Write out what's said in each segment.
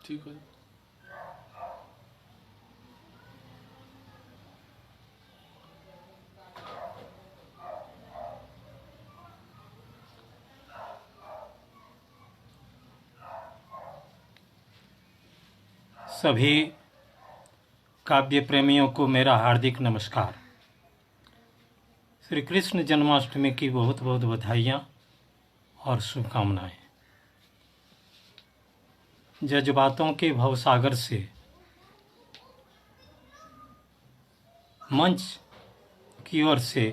ठीक है। सभी काव्य प्रेमियों को मेरा हार्दिक नमस्कार। श्री कृष्ण जन्माष्टमी की बहुत बहुत बधाइयाँ और शुभकामनाएं। जज्बातों के भवसागर से मंच की ओर से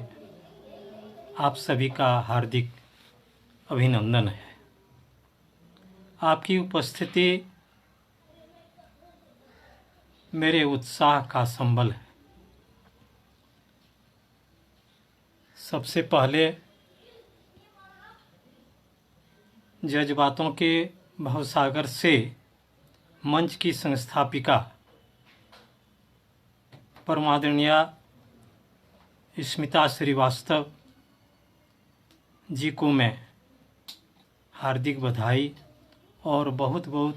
आप सभी का हार्दिक अभिनंदन है। आपकी उपस्थिति मेरे उत्साह का संबल है। सबसे पहले जज्बातों के भवसागर से मंच की संस्थापिका परमादरणीय स्मिता श्रीवास्तव जी को मैं हार्दिक बधाई और बहुत बहुत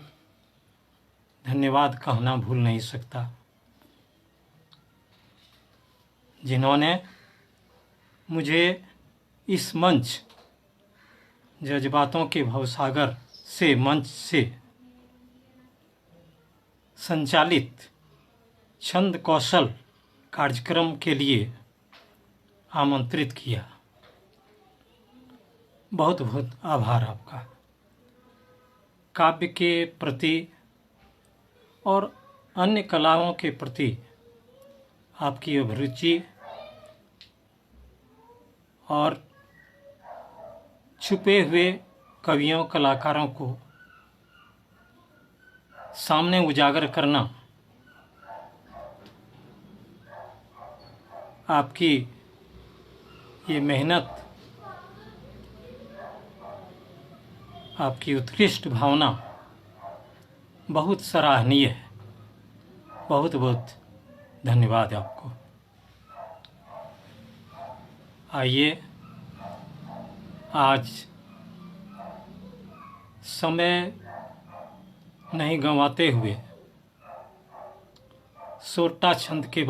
धन्यवाद कहना भूल नहीं सकता, जिन्होंने मुझे इस मंच जज्बातों के भवसागर से मंच से संचालित छंद कौशल कार्यक्रम के लिए आमंत्रित किया। बहुत बहुत आभार आपका। काव्य के प्रति और अन्य कलाओं के प्रति आपकी अभिरुचि और छुपे हुए कवियों कलाकारों को सामने उजागर करना आपकी ये मेहनत, आपकी उत्कृष्ट भावना बहुत सराहनीय है। बहुत बहुत धन्यवाद आपको। आइए आज समय नहीं गंवाते हुए सोरठा छंद के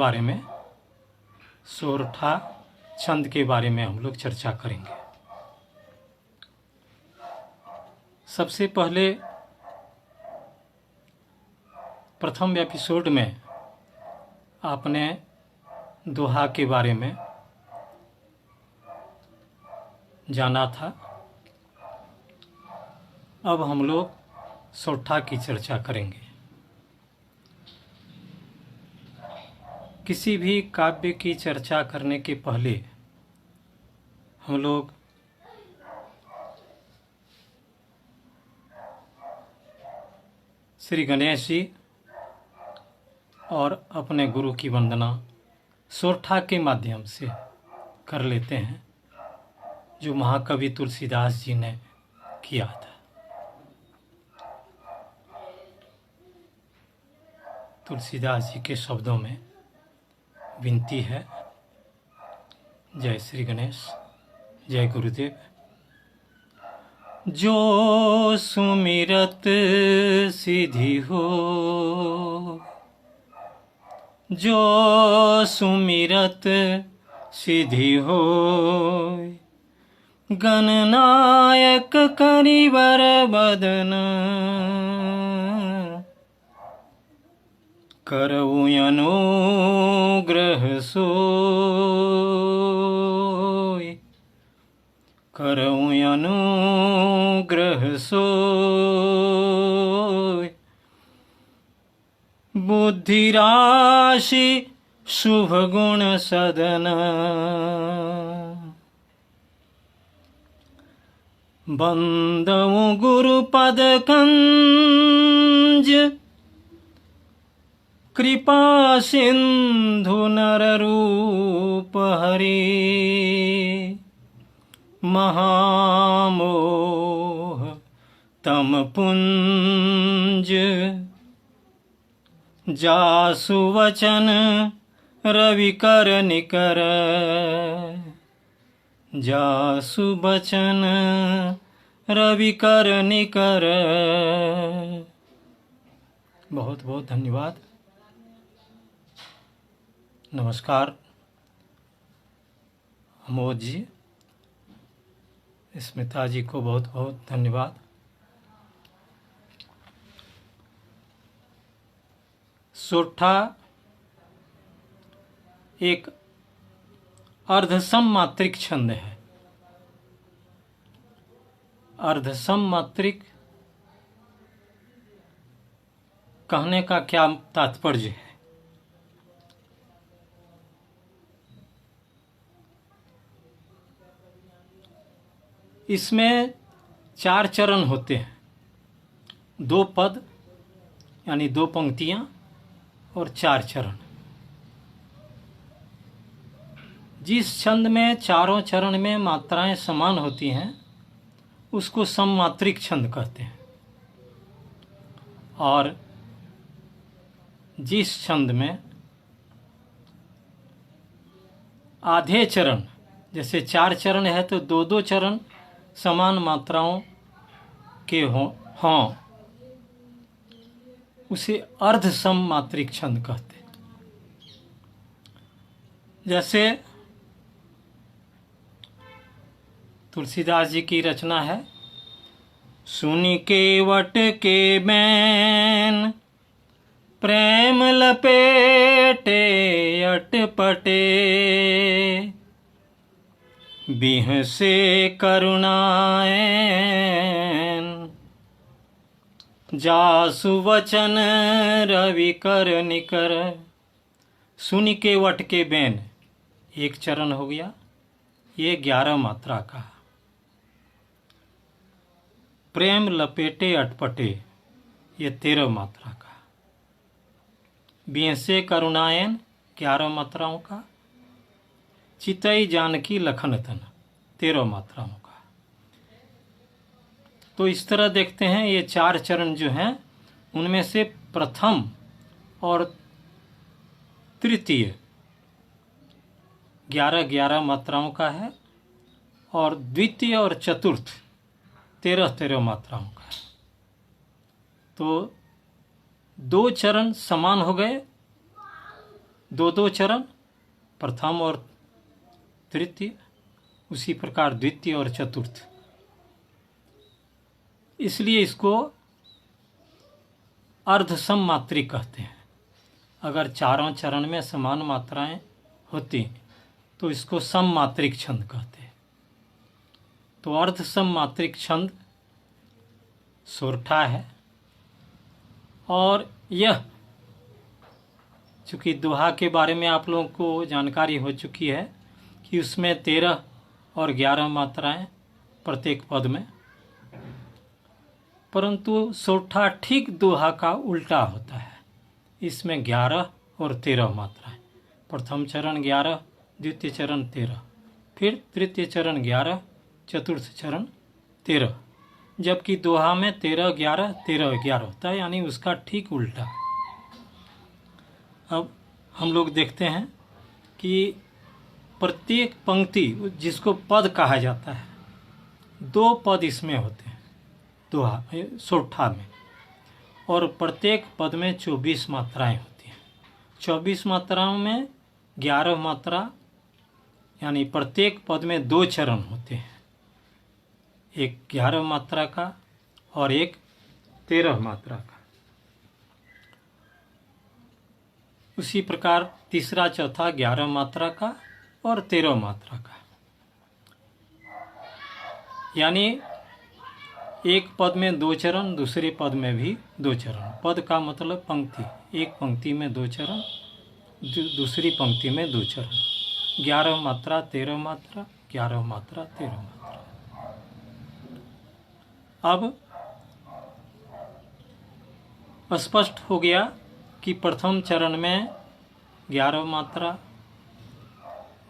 बारे में हम लोग चर्चा करेंगे। सबसे पहले प्रथम एपिसोड में आपने दोहा के बारे में जाना था। अब हम लोग सोरठा की चर्चा करेंगे। किसी भी काव्य की चर्चा करने के पहले हम लोग श्री गणेश जी और अपने गुरु की वंदना सोरठा के माध्यम से कर लेते हैं, जो महाकवि तुलसीदास जी ने किया था। तुलसीदास जी के शब्दों में विनती है। जय श्री गणेश, जय गुरुदेव। जो सुमिरत सिद्धि हो, जो सुमिरत सिद्धि हो, गणनायक करिवर बदन, करऊ अनुग्रह सोय, करऊ अनुग्रह सोय, बुद्धि राशि शुभ गुण सदन, बंदऊ गुरुपद कंज, कृपा सिंधु नर रूप हरि, महामोह तम पुंज, जासु वचन रवि कर निकर, जासु बचन रवि कर निकर, बहुत बहुत धन्यवाद। नमस्कार अमोद जी, स्मिता जी को बहुत बहुत धन्यवाद। सोरठा एक अर्धसम मात्रिक छंद है। अर्धसम मात्रिक कहने का क्या तात्पर्य है? इसमें 4 चरण होते हैं, 2 पद यानी 2 पंक्तियां और 4 चरण। जिस छंद में चारों चरण में मात्राएं समान होती हैं उसको सममात्रिक छंद कहते हैं, और जिस छंद में आधे चरण, जैसे 4 चरण है तो 2-2 चरण समान मात्राओं के हों, उसे अर्ध सम मात्रिक छंद कहते हैं। जैसे तुलसीदास जी की रचना है, सुनि केवट के बैन प्रेम लपेटे अटपटे, बिह से करुणाएं जासु वचन रवि कर निकर। सुनि के वट के बैन 1 चरण हो गया, ये 11 मात्रा का। प्रेम लपेटे अटपटे ये 13 मात्रा का। बिह से करुणायन 11 मात्राओं का। चितई जानकी लखन तन 13 मात्राओं का। तो इस तरह देखते हैं ये 4 चरण जो हैं उनमें से प्रथम और तृतीय 11-11 मात्राओं का है, और द्वितीय और चतुर्थ 13-13 मात्राओं का है। तो 2 चरण समान हो गए, 2-2 चरण प्रथम और तृतीय, उसी प्रकार द्वितीय और चतुर्थ। इसलिए इसको अर्धसम मात्रिक कहते हैं। अगर चारों चरण में समान मात्राएं होती तो इसको सम मात्रिक छंद कहते हैं। तो अर्धसम मात्रिक छंद सोरठा है, और यह चूँकि दोहा के बारे में आप लोगों को जानकारी हो चुकी है कि उसमें 13 और 11 मात्राएं प्रत्येक पद में, परंतु सोरठा ठीक दोहा का उल्टा होता है। इसमें 11 और 13 मात्राएं, प्रथम चरण 11, द्वितीय चरण 13, फिर तृतीय चरण 11, चतुर्थ चरण 13, जबकि दोहा में 13-11, 13-11 होता है, यानी उसका ठीक उल्टा। अब हम लोग देखते हैं कि प्रत्येक पंक्ति, जिसको पद कहा जाता है, 2 पद इसमें होते हैं दोहा सोरठा में, और प्रत्येक पद में 24 मात्राएं होती हैं। 24 मात्राओं में 11 मात्रा, यानी प्रत्येक पद में 2 चरण होते हैं, एक 11 मात्रा का और एक 13 मात्रा का। उसी प्रकार तीसरा चौथा 11 मात्रा का और 13 मात्रा का, यानी एक पद में 2 चरण, दूसरे पद में भी 2 चरण। पद का मतलब पंक्ति, एक पंक्ति में 2 चरण, दूसरी पंक्ति में 2 चरण। 11 मात्रा 13 मात्रा, 11 मात्रा 13 मात्रा। अब स्पष्ट हो गया कि प्रथम चरण में 11 मात्रा,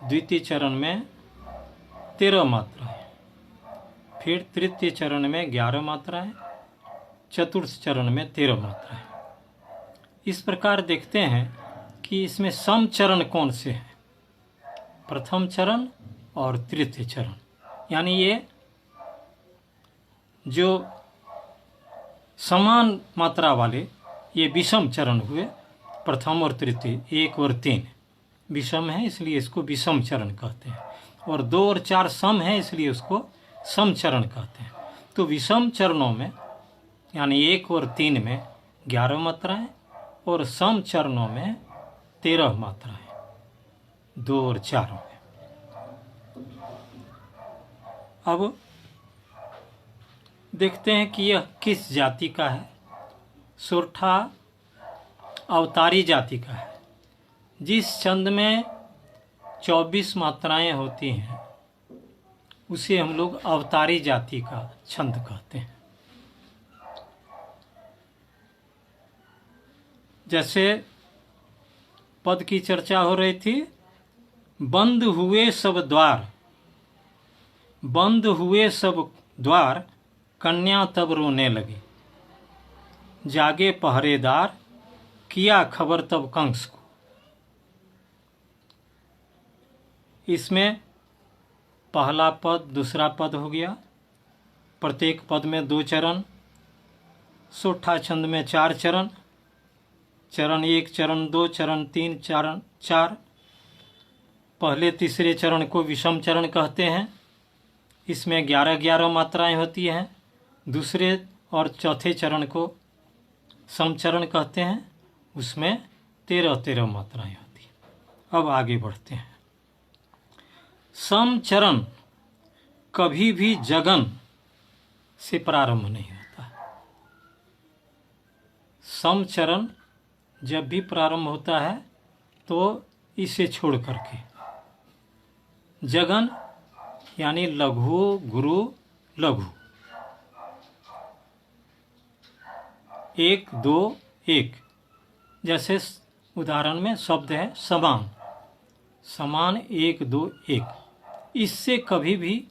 द्वितीय चरण में 13 मात्रा है, फिर तृतीय चरण में 11 मात्राएं, चतुर्थ चरण में 13 मात्राएं। इस प्रकार देखते हैं कि इसमें सम चरण कौन से हैं, प्रथम चरण और तृतीय चरण। यानी ये जो समान मात्रा वाले ये विषम चरण हुए, प्रथम और तृतीय, 1 और 3 विषम है इसलिए इसको विषम चरण कहते हैं, और 2 और 4 सम है इसलिए उसको सम चरण कहते हैं। तो विषम चरणों में यानी 1 और 3 में 11 मात्राएं और सम चरणों में 13 मात्राएं, 2 और 4 में। अब देखते हैं कि यह किस जाति का है। सोरठा अवतारी जाति का है। जिस छंद में 24 मात्राएं होती हैं उसे हम लोग अवतारी जाति का छंद कहते हैं। जैसे पद की चर्चा हो रही थी, बंद हुए सब द्वार, बंद हुए सब द्वार, कन्या तब रोने लगी, जागे पहरेदार, किया खबर तब कंस को। इसमें पहला पद दूसरा पद हो गया, प्रत्येक पद में 2 चरण, सोरठा छंद में 4 चरण, चरण 1, चरण 2, चरण 3, चरण 4। पहले तीसरे चरण को विषम चरण कहते हैं, इसमें 11-11 मात्राएं होती हैं। दूसरे और चौथे चरण को समचरण कहते हैं, उसमें 13-13 मात्राएं होती हैं। अब आगे बढ़ते हैं। समचरण कभी भी जगन से प्रारंभ नहीं होता। समचरण जब भी प्रारंभ होता है तो इसे छोड़ करके, जगन यानी लघु गुरु लघु, 1 2 1। जैसे उदाहरण में शब्द है समान, समान 1 2 1, इससे कभी भी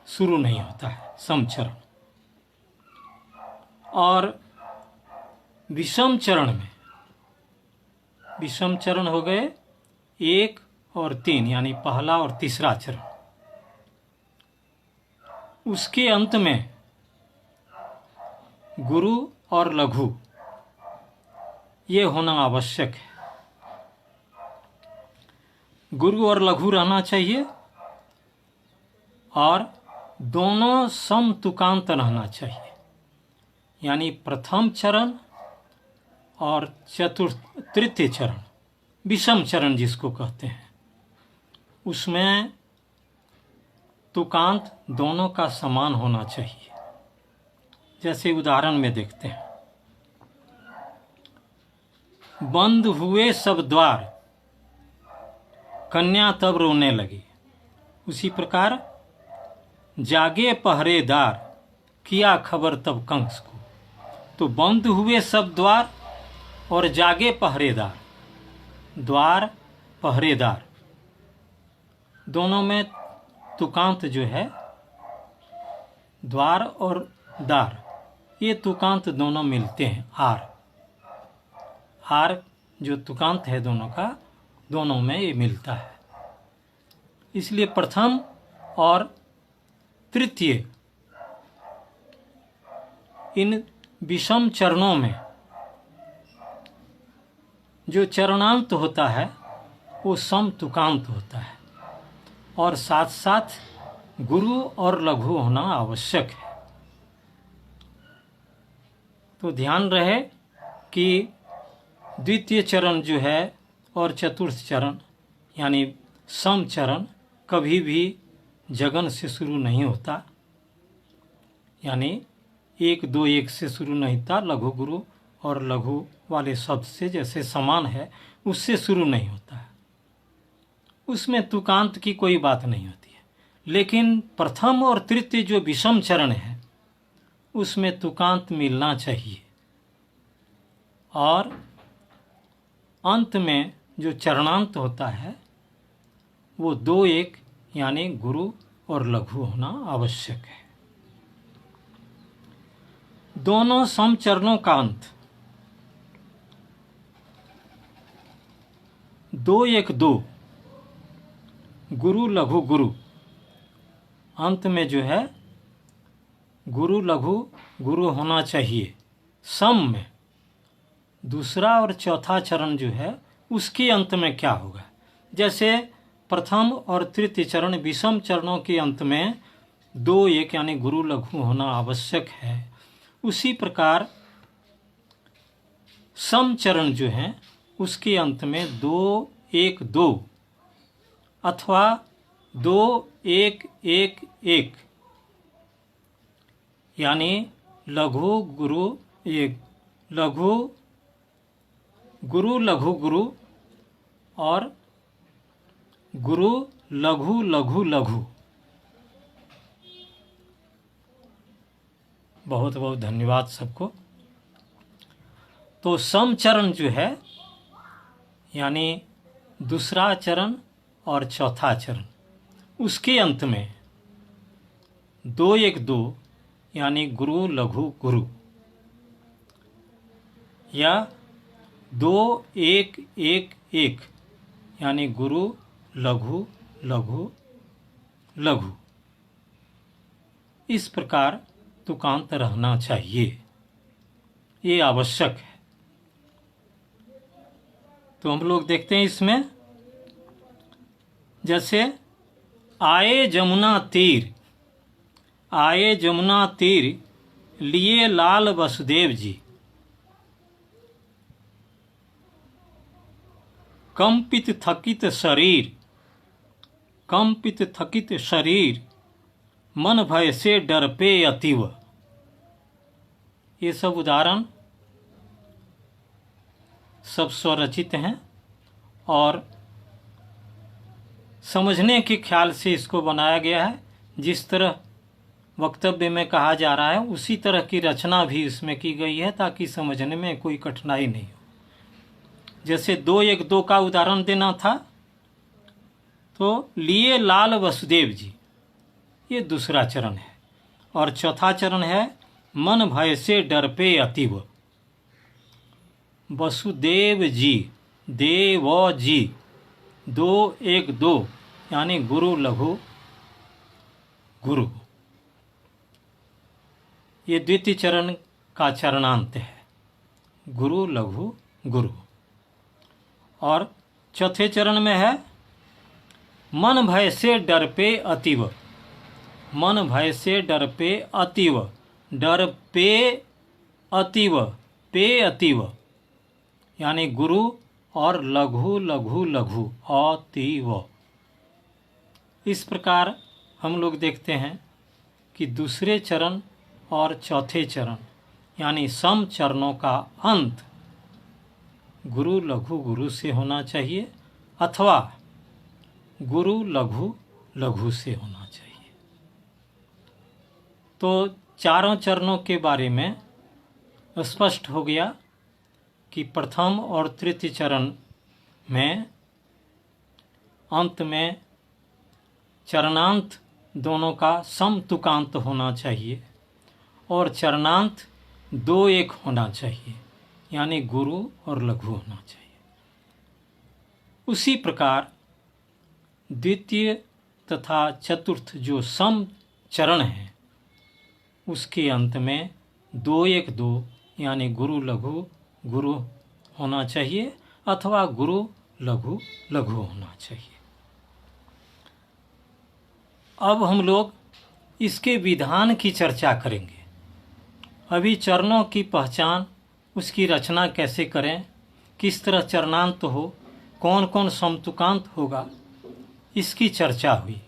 शुरू नहीं होता है समचरण। और विषम चरण में, विषम चरण हो गए 1 और 3 यानी पहला और तीसरा चरण। उसके अंत में गुरु और लघु ये होना आवश्यक है। गुरु और लघु रहना चाहिए और दोनों समतुकांत रहना चाहिए, यानी प्रथम चरण और तृतीय चरण, विषम चरण जिसको कहते हैं, उसमें तुकांत दोनों का समान होना चाहिए। जैसे उदाहरण में देखते हैं, बंद हुए सब द्वार, कन्या तब रोने लगी। उसी प्रकार जागे पहरेदार, किया खबर तब कंस को। तो बंद हुए सब द्वार और जागे पहरेदार, द्वार पहरेदार, दोनों में तुकांत जो है, द्वार और दार, ये तुकांत दोनों मिलते हैं। आर जो तुकांत है दोनों का, दोनों में ये मिलता है। इसलिए प्रथम और तृतीय इन विषम चरणों में जो चरणांत होता है वो समतुकांत होता है, और साथ साथ गुरु और लघु होना आवश्यक है। तो ध्यान रहे कि द्वितीय चरण जो है और चतुर्थ चरण यानी सम चरण कभी भी जगन से शुरू नहीं होता, यानी 1 2 1 से शुरू नहीं होता। लघु गुरु और लघु वाले शब्द से जैसे समान है उससे शुरू नहीं होता है, उसमें तुकांत की कोई बात नहीं होती है। लेकिन प्रथम और तृतीय जो विषम चरण है उसमें तुकांत मिलना चाहिए, और अंत में जो चरणांत होता है वो 2 1 यानी गुरु और लघु होना आवश्यक है। दोनों समचरणों का अंत 2 1 2, गुरु लघु गुरु, अंत में जो है गुरु लघु गुरु होना चाहिए सम में, दूसरा और चौथा चरण जो है उसके अंत में क्या होगा। जैसे प्रथम और तृतीय चरण विषम चरणों के अंत में 2-1 यानी गुरु लघु होना आवश्यक है, उसी प्रकार सम चरण जो है उसके अंत में 2-1-2 अथवा 2-1-1-1 यानी लघु गुरु एक, लघु गुरु लघु गुरु और गुरु लघु लघु लघु। बहुत बहुत धन्यवाद सबको। तो सम चरण जो है यानी दूसरा चरण और चौथा चरण उसके अंत में 2-1-2 यानी गुरु लघु गुरु या 2-1-1-1 यानी गुरु लघु लघु लघु, इस प्रकार तुकांत रहना चाहिए, ये आवश्यक है। तो हम लोग देखते हैं इसमें, जैसे आए जमुना तीर, आए जमुना तीर लिए लाल वसुदेव जी, कंपित थकित शरीर, कंपित थकित शरीर, मन भय से डर पे अतीव। ये सब उदाहरण सब स्वरचित हैं और समझने के ख्याल से इसको बनाया गया है। जिस तरह वक्तव्य में कहा जा रहा है उसी तरह की रचना भी इसमें की गई है ताकि समझने में कोई कठिनाई नहीं हो। जैसे 2-1-2 का उदाहरण देना था तो लिए लाल वसुदेव जी, ये दूसरा चरण है, और चौथा चरण है मन भय से डर पे अतीव। वसुदेव जी, देव जी, 2-1-2 यानी गुरु लघु गुरु, ये द्वितीय चरण का चरणांत है, गुरु लघु गुरु। और चौथे चरण में है मन भय से डर पे अतीव, मन भय से डर पे अतीव, डर पे अतीव, पे अतीव यानी गुरु और लघु लघु लघु अतीव। इस प्रकार हम लोग देखते हैं कि दूसरे चरण और चौथे चरण यानी सम चरणों का अंत गुरु लघु गुरु से होना चाहिए अथवा गुरु लघु लघु से होना चाहिए। तो चारों चरणों के बारे में स्पष्ट हो गया कि प्रथम और तृतीय चरण में अंत में चरणांत दोनों का समतुकांत होना चाहिए और चरणांत 2-1 होना चाहिए यानी गुरु और लघु होना चाहिए। उसी प्रकार द्वितीय तथा चतुर्थ जो सम चरण है उसके अंत में 2-1-2 यानी गुरु लघु गुरु होना चाहिए अथवा गुरु लघु लघु होना चाहिए। अब हम लोग इसके विधान की चर्चा करेंगे। अभी चरणों की पहचान, उसकी रचना कैसे करें, किस तरह चरणांत हो, कौन कौन समतुकांत होगा, इसकी चर्चा हुई।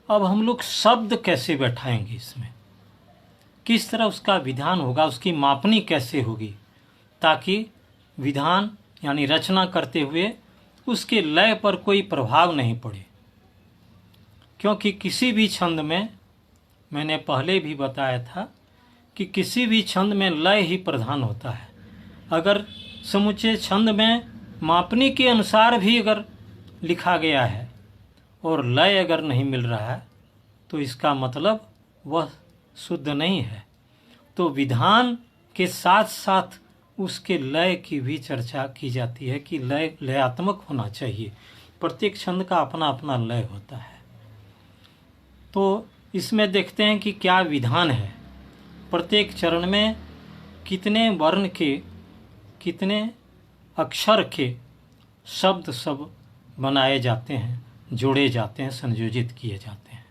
अब हम लोग शब्द कैसे बैठाएंगे इसमें, किस तरह उसका विधान होगा, उसकी मापनी कैसे होगी ताकि विधान यानी रचना करते हुए उसके लय पर कोई प्रभाव नहीं पड़े। क्योंकि किसी भी छंद में, मैंने पहले भी बताया था कि किसी भी छंद में लय ही प्रधान होता है। अगर समुचे छंद में मापनी के अनुसार भी अगर लिखा गया है और लय अगर नहीं मिल रहा है तो इसका मतलब वह शुद्ध नहीं है। तो विधान के साथ साथ उसके लय की भी चर्चा की जाती है कि लय लयात्मक होना चाहिए। प्रत्येक छंद का अपना अपना लय होता है। तो इसमें देखते हैं कि क्या विधान है, प्रत्येक चरण में कितने वर्ण कितने अक्षर के शब्द सब बनाए जाते हैं, जोड़े जाते हैं, संयोजित किए जाते हैं।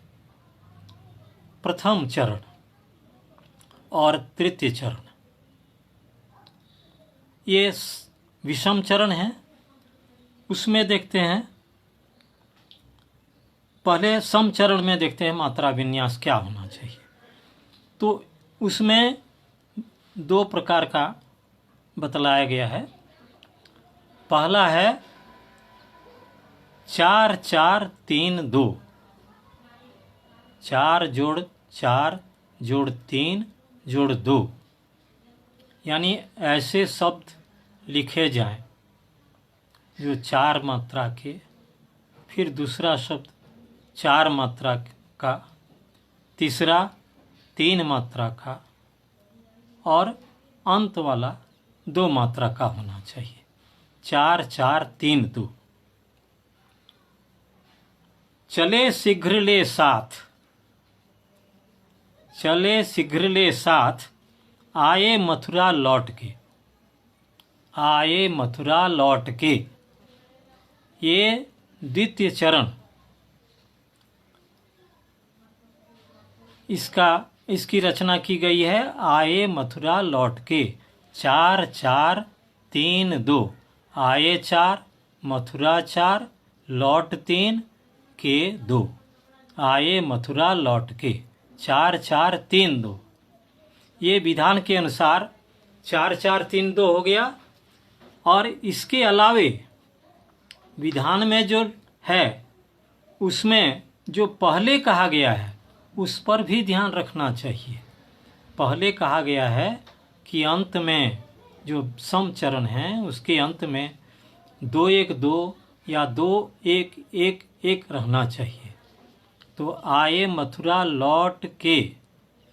प्रथम चरण और तृतीय चरण ये विषम चरण है। उसमें देखते हैं, पहले सम चरण में देखते हैं मात्रा विन्यास क्या होना चाहिए। तो उसमें 2 प्रकार का बतलाया गया है। पहला है 4-4-3-2, 4 जोड़ 4 जोड़ 3 जोड़ 2, यानी ऐसे शब्द लिखे जाएं जो 4 मात्रा के, फिर दूसरा शब्द 4 मात्रा का, तीसरा 3 मात्रा का और अंत वाला 2 मात्रा का होना चाहिए। 4-4-3-2। चले शीघ्र ले साथ, चले शीघ्र ले साथ, आए मथुरा लौट के, आए मथुरा लौट के। ये द्वितीय चरण, इसकी रचना की गई है। आए मथुरा लौट के, 4-4-3-2, आए 4, मथुरा 4, लौट 3 के 2, आए मथुरा लौट के, 4-4-3-2। ये विधान के अनुसार 4-4-3-2 हो गया। और इसके अलावे विधान में जो है उसमें जो पहले कहा गया है उस पर भी ध्यान रखना चाहिए। पहले कहा गया है कि अंत में जो सम चरण है उसके अंत में 2-1-2 या 2-1-1-1 रहना चाहिए। तो आए मथुरा लौट के,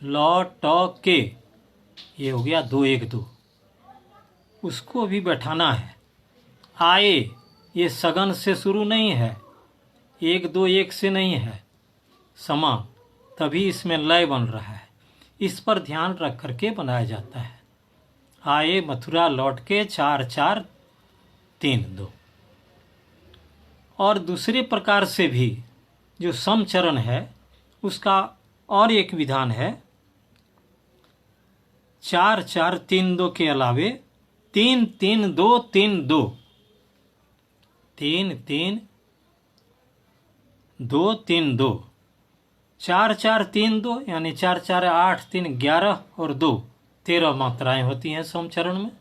लौट के, ये हो गया 2-1-2, उसको भी बैठाना है। आए ये सगन से शुरू नहीं है, 1-2-1 से नहीं है, समान, तभी इसमें लय बन रहा है। इस पर ध्यान रख करके बनाया जाता है। आए मथुरा लौट के, 4-4-3-2। और दूसरे प्रकार से भी जो सम चरण है उसका और एक विधान है। 4-4-3-2 के अलावे 3-3-2-3-2, 3-3-2-3-2, 4-4-3-2 यानी 4-4-8-3-11 और 2, 13 मात्राएं होती हैं समचरण में,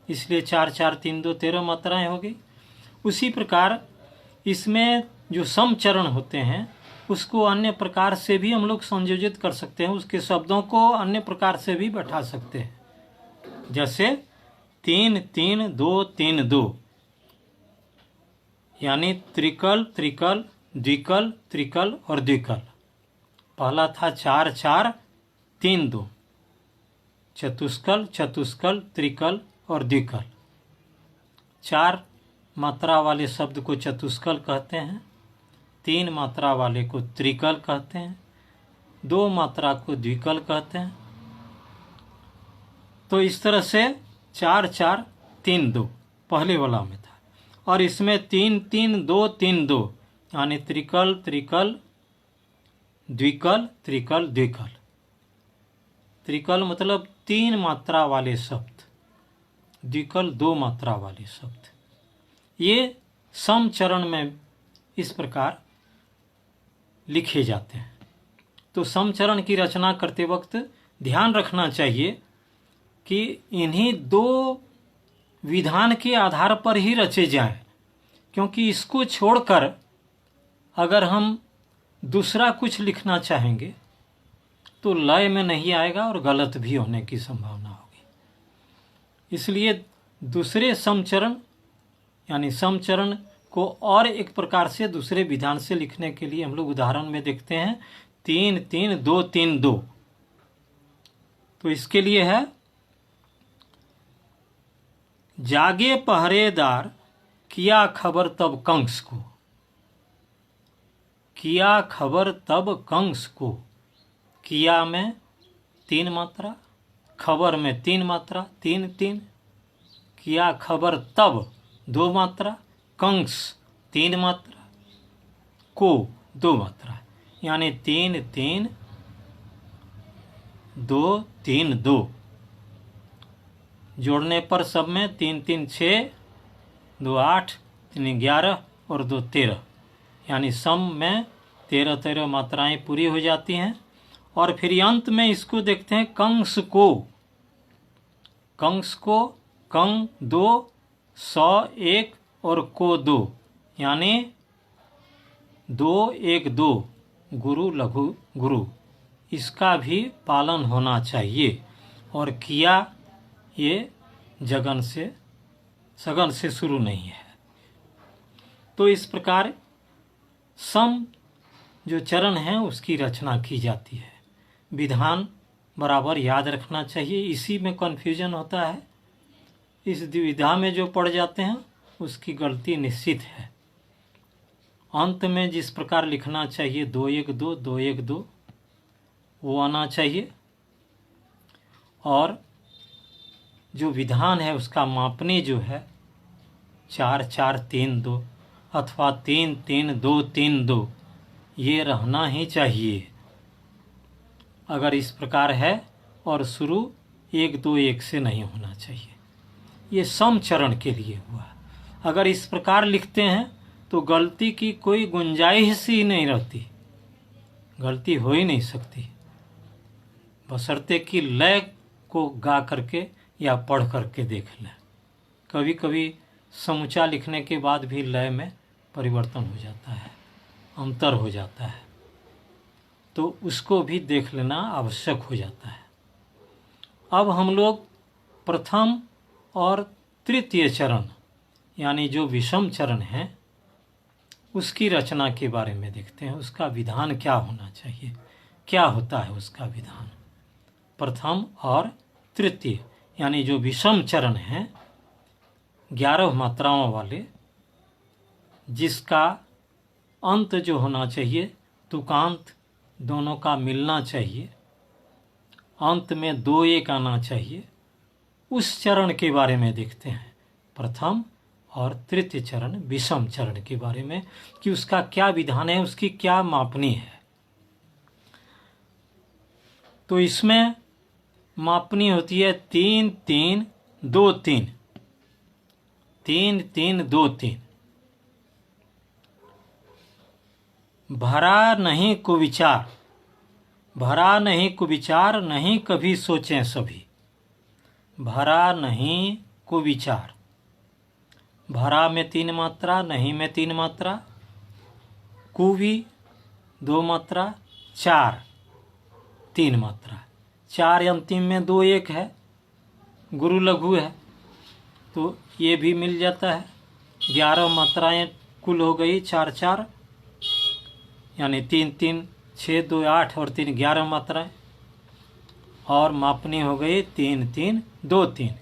इसलिए 4-4-3-2 13 मात्राएं हो गई। उसी प्रकार इसमें जो समचरण होते हैं उसको अन्य प्रकार से भी हम लोग संयोजित कर सकते हैं, उसके शब्दों को अन्य प्रकार से भी बैठा सकते हैं। जैसे 3-3-2-3-2 यानी त्रिकल त्रिकल द्विकल त्रिकल और द्विकल। पहला था 4-4-3-2, चतुष्कल चतुष्कल त्रिकल और द्विकल। 4 मात्रा वाले शब्द को चतुष्कल कहते हैं, 3 मात्रा वाले को त्रिकल कहते हैं, 2 मात्रा को द्विकल कहते हैं। तो इस तरह से 4-4-3-2 पहले वाला में था। और इसमें 3-3-2-3-2 यानी त्रिकल त्रिकल द्विकल त्रिकल द्विकल। त्रिकल मतलब 3 मात्रा वाले शब्द, द्विकल 2 मात्रा वाले शब्द। ये सम चरण में इस प्रकार लिखे जाते हैं। तो सम चरण की रचना करते वक्त ध्यान रखना चाहिए कि इन्हीं 2 विधान के आधार पर ही रचे जाएं, क्योंकि इसको छोड़कर अगर हम दूसरा कुछ लिखना चाहेंगे तो लय में नहीं आएगा और गलत भी होने की संभावना होगी। इसलिए दूसरे समचरण यानी समचरण को और एक प्रकार से दूसरे विधान से लिखने के लिए हम लोग उदाहरण में देखते हैं 3-3-2-3-2। तो इसके लिए है, जागे पहरेदार किया खबर तब कंस को, किया खबर तब कंस को। किया में 3 मात्रा, खबर में 3 मात्रा, 3-3, किया खबर तब 2 मात्रा, कंस 3 मात्रा, को 2 मात्रा, यानी 3 3 2 3 2, जोड़ने पर सब में 3 3 6, 2 8, 3 11 और 2 13, यानी सम में 13 13 मात्राएं पूरी हो जाती हैं। और फिर अंत में इसको देखते हैं कंस को, कंग 2, 100 1 और को 2, यानी 2 1 2, गुरु लघु गुरु, इसका भी पालन होना चाहिए। और किया ये सगन से शुरू नहीं है। तो इस प्रकार सम जो चरण है उसकी रचना की जाती है। विधान बराबर याद रखना चाहिए, इसी में कन्फ्यूजन होता है। इस द्विविधा में जो पड़ जाते हैं उसकी गलती निश्चित है। अंत में जिस प्रकार लिखना चाहिए 2 1 2 2 1 2, वो आना चाहिए। और जो विधान है उसका मापनी जो है 4 4 3 2 अथवा 3 3 2 3 2, ये रहना ही चाहिए। अगर इस प्रकार है और शुरू 1 2 1 से नहीं होना चाहिए। ये सम चरण के लिए हुआ। अगर इस प्रकार लिखते हैं तो गलती की कोई गुंजाइश ही नहीं रहती, गलती हो ही नहीं सकती, बशर्ते कि लय को गा करके या पढ़ करके देख लें। कभी कभी समूचा लिखने के बाद भी लय में परिवर्तन हो जाता है, अंतर हो जाता है, तो उसको भी देख लेना आवश्यक हो जाता है। अब हम लोग प्रथम और तृतीय चरण यानी जो विषम चरण है उसकी रचना के बारे में देखते हैं। उसका विधान क्या होना चाहिए, क्या होता है उसका विधान। प्रथम और तृतीय यानी जो विषम चरण है 11 मात्राओं वाले, जिसका अंत जो होना चाहिए तुकांत दोनों का मिलना चाहिए, अंत में 2 1 आना चाहिए, उस चरण के बारे में देखते हैं। प्रथम और तृतीय चरण विषम चरण के बारे में कि उसका क्या विधान है, उसकी क्या मापनी है। तो इसमें मापनी होती है 3 3 2 3, 3 3 2 3। भरा नहीं कुविचार, भरा नहीं कुविचार, नहीं कभी सोचें सभी। भरा नहीं कुविचार, भरा में 3 मात्रा, नहीं में 3 मात्रा, कुवि 2 मात्रा, 4 3 मात्रा, 4 अंतिम में 2 1 है, गुरु लघु है, तो ये भी मिल जाता है। 11 मात्राएं कुल हो गई, 4 4, यानी 3 3 6 2 8 और 3 11 मात्राएं। और मापनी हो गई 3 3 2 3,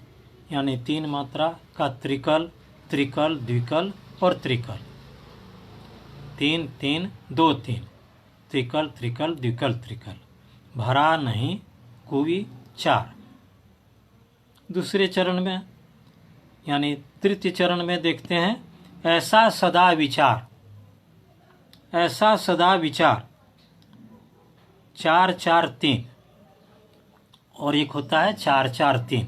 यानी 3 मात्रा का त्रिकल, त्रिकल, द्विकल और त्रिकल। 3 3 2 3, त्रिकल, त्रिकल, द्विकल, त्रिकल। भरा नहीं कुवि 4। दूसरे चरण में यानी तृतीय चरण में देखते हैं ऐसा सदा विचार, ऐसा सदा विचार 4 4 3, और एक होता है 4 4 3।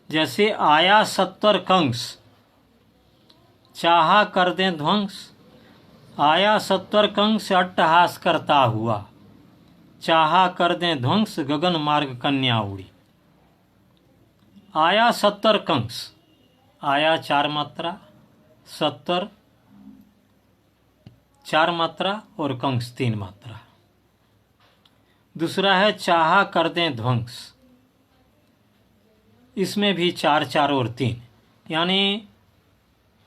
जैसे आया 70 कंस, चाहा कर दें ध्वंस। आया 70 कंस अट्टहास करता हुआ, चाहा कर दें ध्वंस गगन मार्ग कन्या उड़ी। आया 70 कंस, आया 4 मात्रा, 70 4 मात्रा और कंस 3 मात्रा। दूसरा है चाहा कर दें ध्वंस, इसमें भी 4 4 और 3, यानी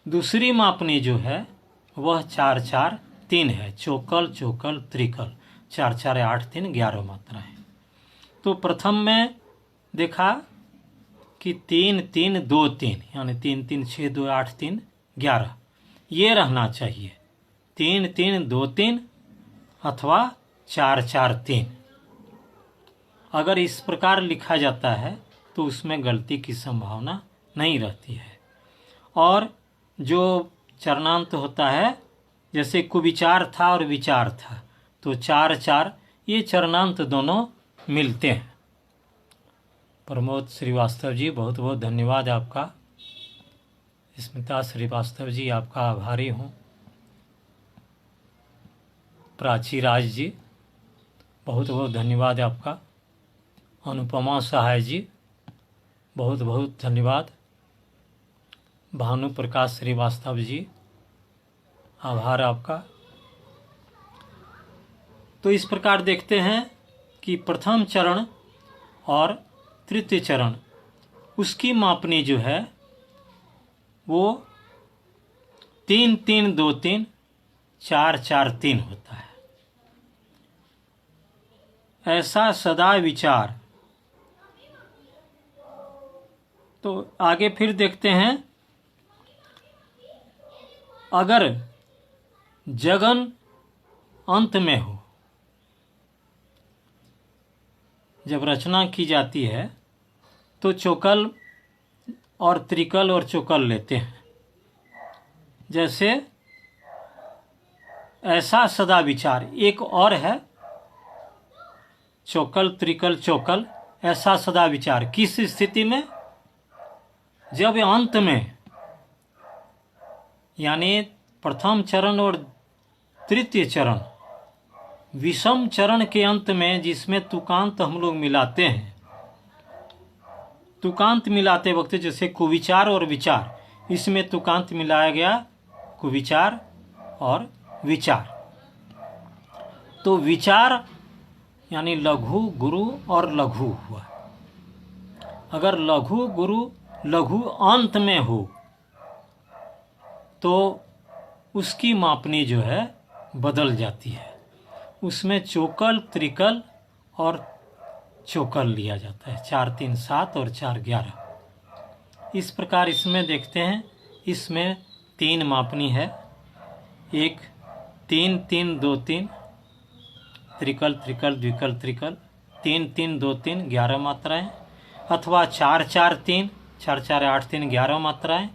दूसरी मापनी जो है वह 4 4 3 है। चौकल, चौकल, त्रिकल, 4 4 8 3 11 मात्रा है। तो प्रथम में देखा कि 3 3 2 3, यानी 3 3 6 2 8 3 11, ये रहना चाहिए। 3 3 2 3 अथवा 4 4 3। अगर इस प्रकार लिखा जाता है तो उसमें गलती की संभावना नहीं रहती है। और जो चरणांत होता है, जैसे कुविचार था और विचार था, तो चार चार ये चरणांत दोनों मिलते हैं। प्रमोद श्रीवास्तव जी, बहुत बहुत धन्यवाद आपका। स्मिता श्रीवास्तव जी, आपका आभारी हूँ। प्राची राज जी, बहुत बहुत धन्यवाद आपका। अनुपमा सहाय जी, बहुत बहुत धन्यवाद। भानु प्रकाश श्रीवास्तव जी, आभार आपका। तो इस प्रकार देखते हैं कि प्रथम चरण और तृतीय चरण, उसकी मापनी जो है वो 3 3 2 3 4 4 3 होता है। ऐसा सदा विचार। तो आगे फिर देखते हैं, अगर जगन अंत में हो, जब रचना की जाती है तो चौकल और त्रिकल और चौकल लेते हैं। जैसे ऐसा सदा विचार, एक और है चौकल त्रिकल चौकल, ऐसा सदा विचार। किस स्थिति में? जब अंत में, यानी प्रथम चरण और तृतीय चरण, विषम चरण के अंत में, जिसमें तुकांत हम लोग मिलाते हैं। तुकांत मिलाते वक्त जैसे कुविचार और विचार, इसमें तुकांत मिलाया गया कुविचार और विचार। तो विचार यानी लघु गुरु और लघु हुआ। अगर लघु गुरु लघु अंत में हो तो उसकी मापनी जो है बदल जाती है। उसमें चौकल त्रिकल और चौकल लिया जाता है, 4 3 7 और 4 11। इस प्रकार इसमें देखते हैं, इसमें 3 मापनी है। एक 3 3 2 3 त्रिकल त्रिकल द्विकल त्रिकल, 3 3 2 3 11 मात्राएं, अथवा 4 4 3 4 4 8 3 11 मात्राएं,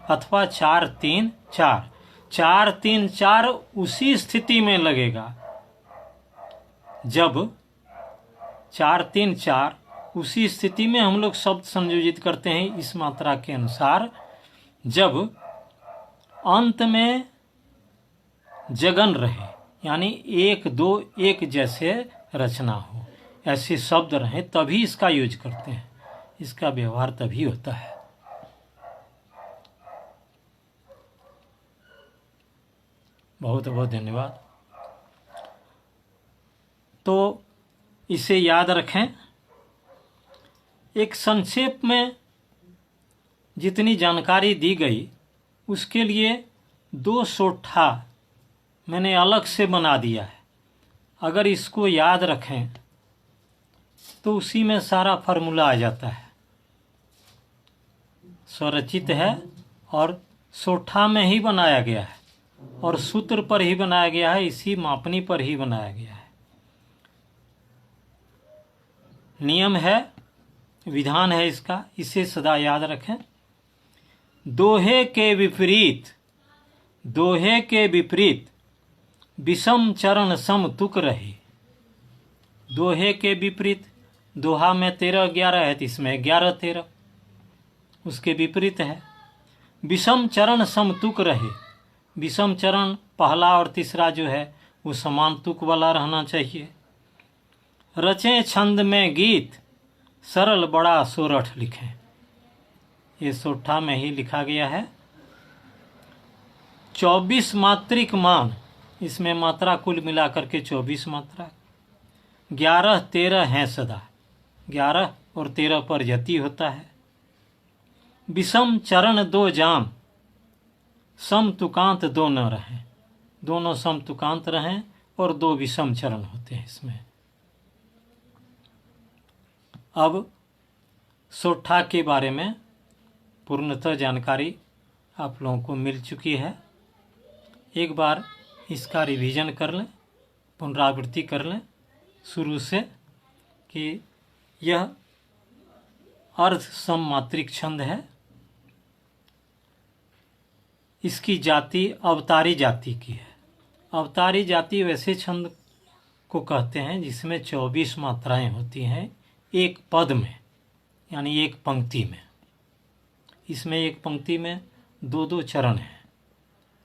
अथवा 4 3 4 4 3 4 उसी स्थिति में लगेगा जब 4 3 4 उसी स्थिति में हम लोग शब्द संयोजित करते हैं इस मात्रा के अनुसार, जब अंत में जगन रहे, यानी 1 2 1 जैसे रचना हो, ऐसे शब्द रहे, तभी इसका यूज करते हैं। इसका व्यवहार तभी होता है। बहुत बहुत धन्यवाद। तो इसे याद रखें। एक संक्षेप में जितनी जानकारी दी गई, उसके लिए 2 सोठा मैंने अलग से बना दिया है। अगर इसको याद रखें तो उसी में सारा फार्मूला आ जाता है। स्वरचित है और सोठा में ही बनाया गया है और सूत्र पर ही बनाया गया है, इसी मापनी पर ही बनाया गया है। नियम है, विधान है इसका, इसे सदा याद रखें। दोहे के विपरीत, दोहे के विपरीत विषम चरण सम तुक रहे। दोहे के विपरीत, दोहा में 13 11 है, तो इसमें 11 13 उसके विपरीत है। विषम चरण सम तुक रहे। विषम चरण पहला और तीसरा जो है वो समान तुक वाला रहना चाहिए। रचें छंद में गीत, सरल बड़ा सोरठ लिखें। ये सोठा में ही लिखा गया है। 24 मात्रिक मान, इसमें मात्रा कुल मिलाकर के 24 मात्रा। 11 13 हैं सदा, 11 और 13 पर यति होता है। विषम चरण 2 जाम, सम तुकांत 2 न रहें। दोनों सम तुकांत रहें और 2 विषम चरण होते हैं इसमें। अब सोठा के बारे में पूर्णतः जानकारी आप लोगों को मिल चुकी है। एक बार इसका रिवीजन कर लें, पुनरावृत्ति कर लें शुरू से, कि यह अर्ध सममात्रिक छंद है इसकी जाति अवतारी जाति की है। अवतारी जाति वैसे छंद को कहते हैं जिसमें 24 मात्राएं होती हैं एक पद में, यानी एक पंक्ति में। इसमें एक पंक्ति में दो दो चरण हैं,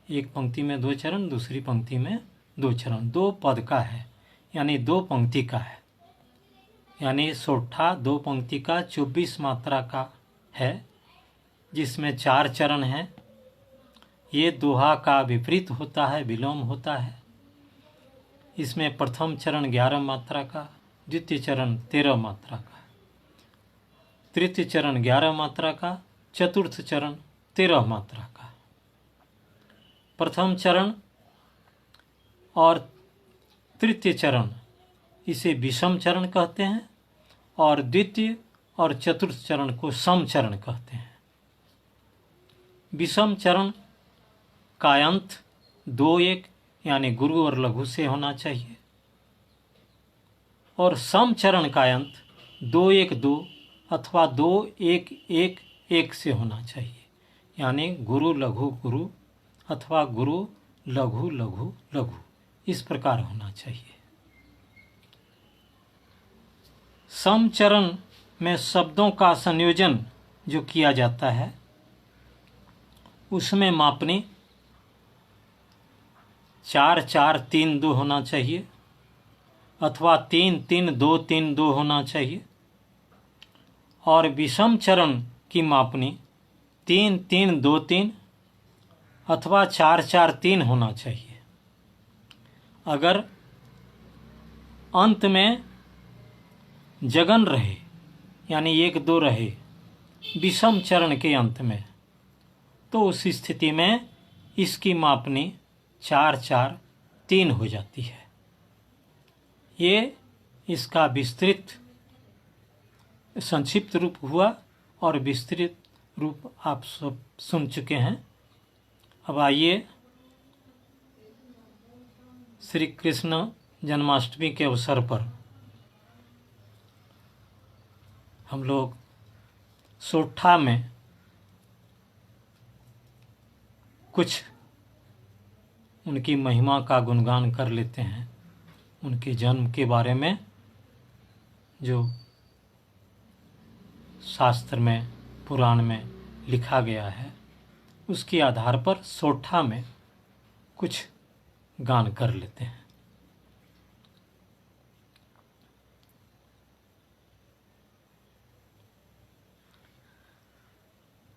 एक पंक्ति में 2 चरण, दूसरी पंक्ति में 2 चरण, 2 पद का है, यानी 2 पंक्ति का है। यानी सोठा 2 पंक्ति का 24 मात्रा का है, जिसमें 4 चरण हैं। ये दोहा का विपरीत होता है, विलोम होता है। इसमें प्रथम चरण 11 मात्रा का, द्वितीय चरण 13 मात्रा का, तृतीय चरण 11 मात्रा का, चतुर्थ चरण 13 मात्रा का। प्रथम चरण और तृतीय चरण इसे विषम चरण कहते हैं, और द्वितीय और चतुर्थ चरण को सम चरण कहते हैं। विषम चरण का अंत 2-1 यानी गुरु और लघु से होना चाहिए, और सम चरण का अंत 2-1-2 अथवा 2-1-1-1 से होना चाहिए, यानी गुरु लघु गुरु अथवा गुरु लघु लघु लघु, इस प्रकार होना चाहिए। सम चरण में शब्दों का संयोजन जो किया जाता है उसमें मापनी 4-4-3-2 होना चाहिए, अथवा 3-3-2-3-2 होना चाहिए। और विषम चरण की मापनी 3-3-2-3 अथवा 4-4-3 होना चाहिए। अगर अंत में जगन रहे, यानी 1-2 रहे विषम चरण के अंत में, तो उस स्थिति में इसकी मापनी 4-4-3 हो जाती है। ये इसका विस्तृत संक्षिप्त रूप हुआ, और विस्तृत रूप आप सब सुन चुके हैं। अब आइए श्री कृष्ण जन्माष्टमी के अवसर पर हम लोग सोठा में कुछ उनकी महिमा का गुणगान कर लेते हैं। उनके जन्म के बारे में जो शास्त्र में, पुराण में लिखा गया है, उसके आधार पर सोठा में कुछ गान कर लेते हैं।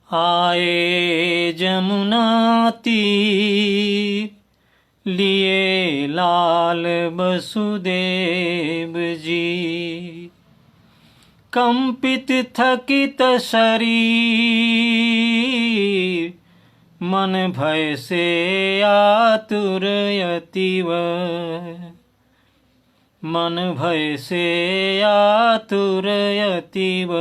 आए जमुना तीर लिए लाल वसुदेव जी, कंपित थकित शरीर, मन भय से आतुर अतीव, मन भय से आतुर अतीव।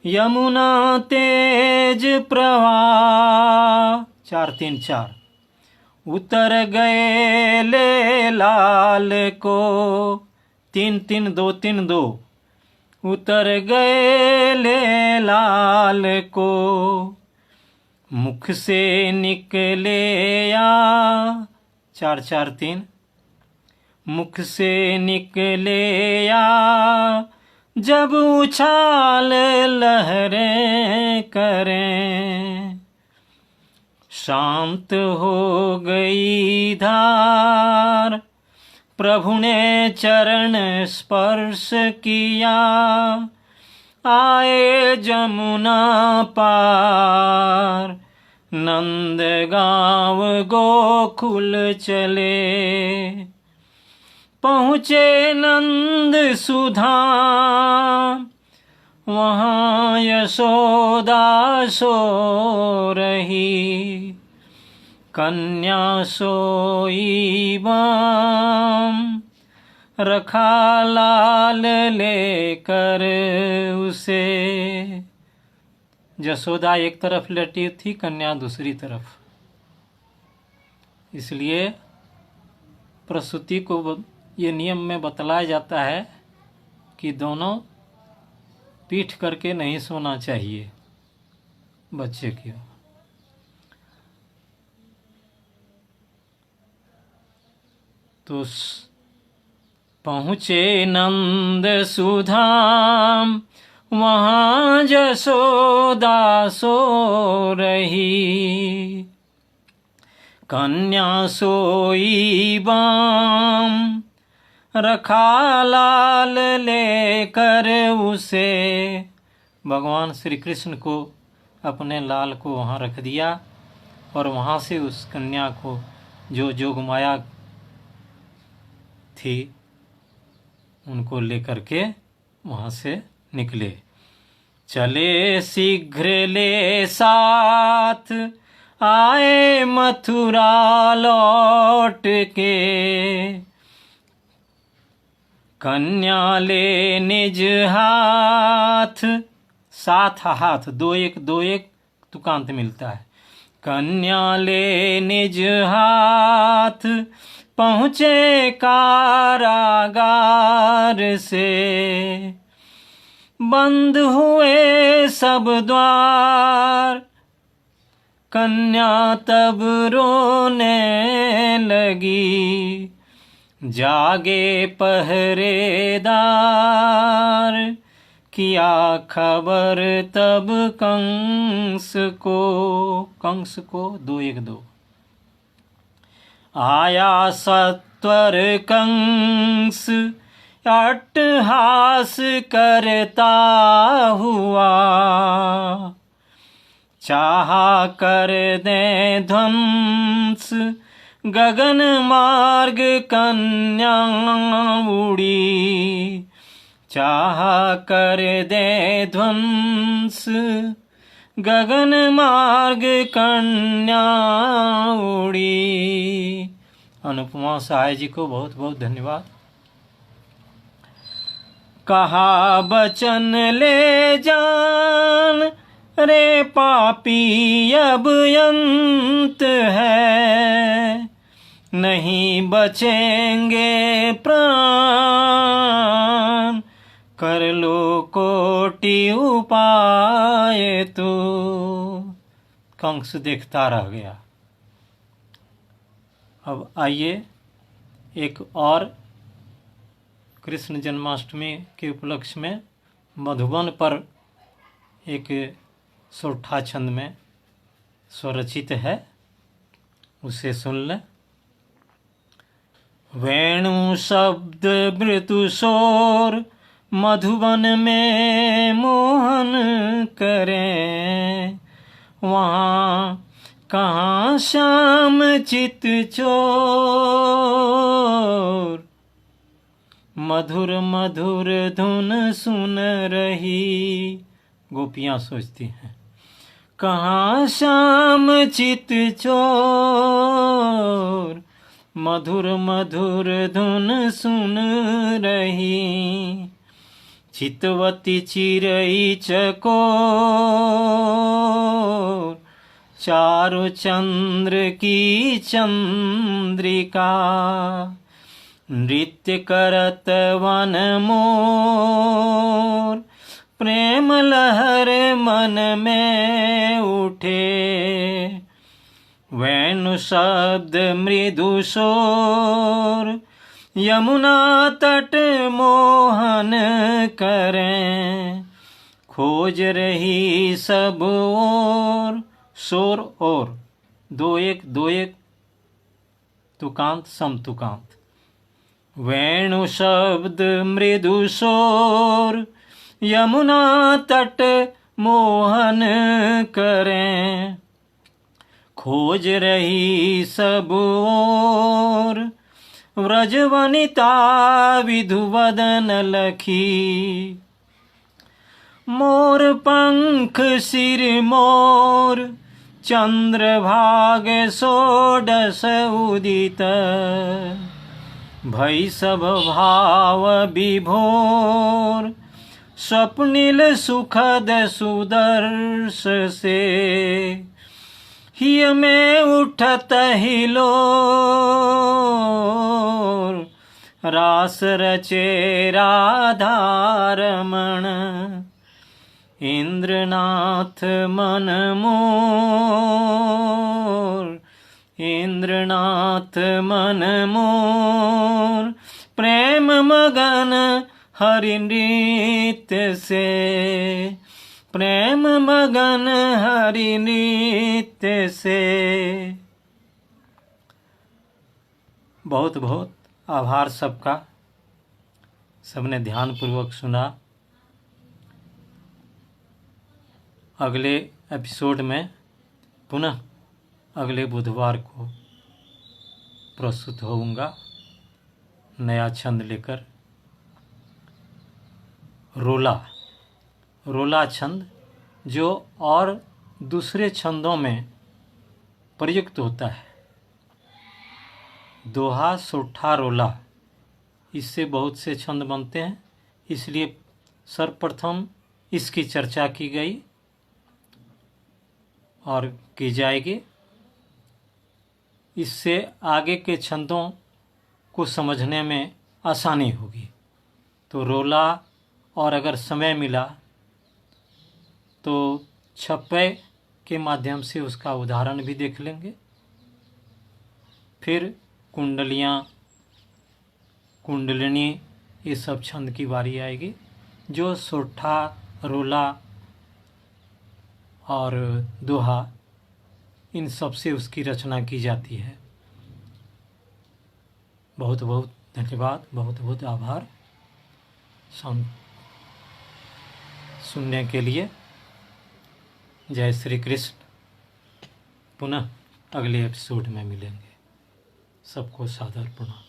यमुना तेज प्रवाह 4-3-4, उतर गए ले लाल को 3-3-2-3-2, उतर गए ले लाल को, मुख से निकले या 4-4-3, मुख से निकले या जब उछाल लहरें करें, शांत हो गई धार, प्रभु ने चरण स्पर्श किया, आए जमुना पार, नंदगांव गोकुल चले, पहुँचे नंद सुधा, वहाँ यशोदा सो रही, कन्या सोई बाम, रखा लाल लेकर उसे। यशोदा एक तरफ लेटी थी, कन्या दूसरी तरफ, इसलिए प्रसूति को ये नियम में बतलाया जाता है कि दोनों पीठ करके नहीं सोना चाहिए बच्चे की। तो पहुँचे नंद सुधाम, वहाँ जसोदा सो रही। कन्या सोई बाम, रखा लाल लेकर उसे। भगवान श्री कृष्ण को अपने लाल को वहाँ रख दिया और वहाँ से उस कन्या को जो जोगमाया थी उनको लेकर के वहाँ से निकले। चले शीघ्र ले साथ, आए मथुरा लौट के। कन्या ले निज हाथ, साथ हाथ, दो एक तुकांत मिलता है। कन्या ले निज हाथ, पहुँचे कारागार से। बंद हुए सब द्वार, कन्या तब रोने लगी। जागे पहरेदार, किया खबर तब कंस को 2-1-2। आया सत्वर कंस, अट्टहास करता हुआ। चाहा कर दे ध्वंस, गगन मार्ग कन्या उड़ी। चाहा कर दे ध्वंस, गगन मार्ग कन्या उड़ी। अनुपमा सहाय जी को बहुत बहुत धन्यवाद। कहा बचन ले जान, रे पापी अब अंत है। नहीं बचेंगे प्राण, कर लो कोटि उपाय तो। कंस देखता रह गया। अब आइए एक और कृष्ण जन्माष्टमी के उपलक्ष्य में मधुबन पर एक सोरठा छंद में स्वरचित है, उसे सुन लें। वेणु शब्द मृदु शोर, मधुबन में मोहन करें। वहाँ कहाँ श्याम चित चोर, मधुर मधुर धुन सुन रही। गोपियाँ सोचती हैं कहाँ श्याम चित चोर, मधुर मधुर धुन सुन रही। चितवती चिरई चकोर, चारु चंद्र की चंद्रिका। नृत्य करत वन मोर, प्रेम लहर मन में उठे। वेणु शब्द मृदु शोर, यमुना तट मोहन करें। खोज रही सब ओर, शोर और 2-1-2-1 तुकांत समतुकांत। वेणु शब्द मृदु शोर, यमुना तट मोहन करें। खोज रही सब ओर, व्रजवनिता विधुवदन लखी। मोर पंख सिर मोर, चंद्रभाग षोडश उदित। भई सब भाव विभोर, स्वप्निल सुखद सुदर्श से। हिय में उठत हिलोर, रास रचे राधारमण। इंद्रनाथ मन मोर, इंद्रनाथ मन मोर प्रेम मगन हरि नृत्य से, प्रेम मगन हरि नृत्य से। बहुत बहुत आभार सबका, सबने ध्यानपूर्वक सुना। अगले एपिसोड में पुनः अगले बुधवार को प्रस्तुत होऊंगा नया छंद लेकर। रोला, रोला छंद जो और दूसरे छंदों में प्रयुक्त होता है। दोहा, सोठा, रोला, इससे बहुत से छंद बनते हैं, इसलिए सर्वप्रथम इसकी चर्चा की गई और की जाएगी। इससे आगे के छंदों को समझने में आसानी होगी। तो रोला, और अगर समय मिला तो छप्पे के माध्यम से उसका उदाहरण भी देख लेंगे। फिर कुंडलियाँ, कुंडलिनी, ये सब छंद की बारी आएगी, जो सोठा, रोला और दोहा, इन सब से उसकी रचना की जाती है। बहुत बहुत धन्यवाद, बहुत बहुत आभार सुनने के लिए। जय श्री कृष्ण। पुनः अगले एपिसोड में मिलेंगे। सबको सादर प्रणाम।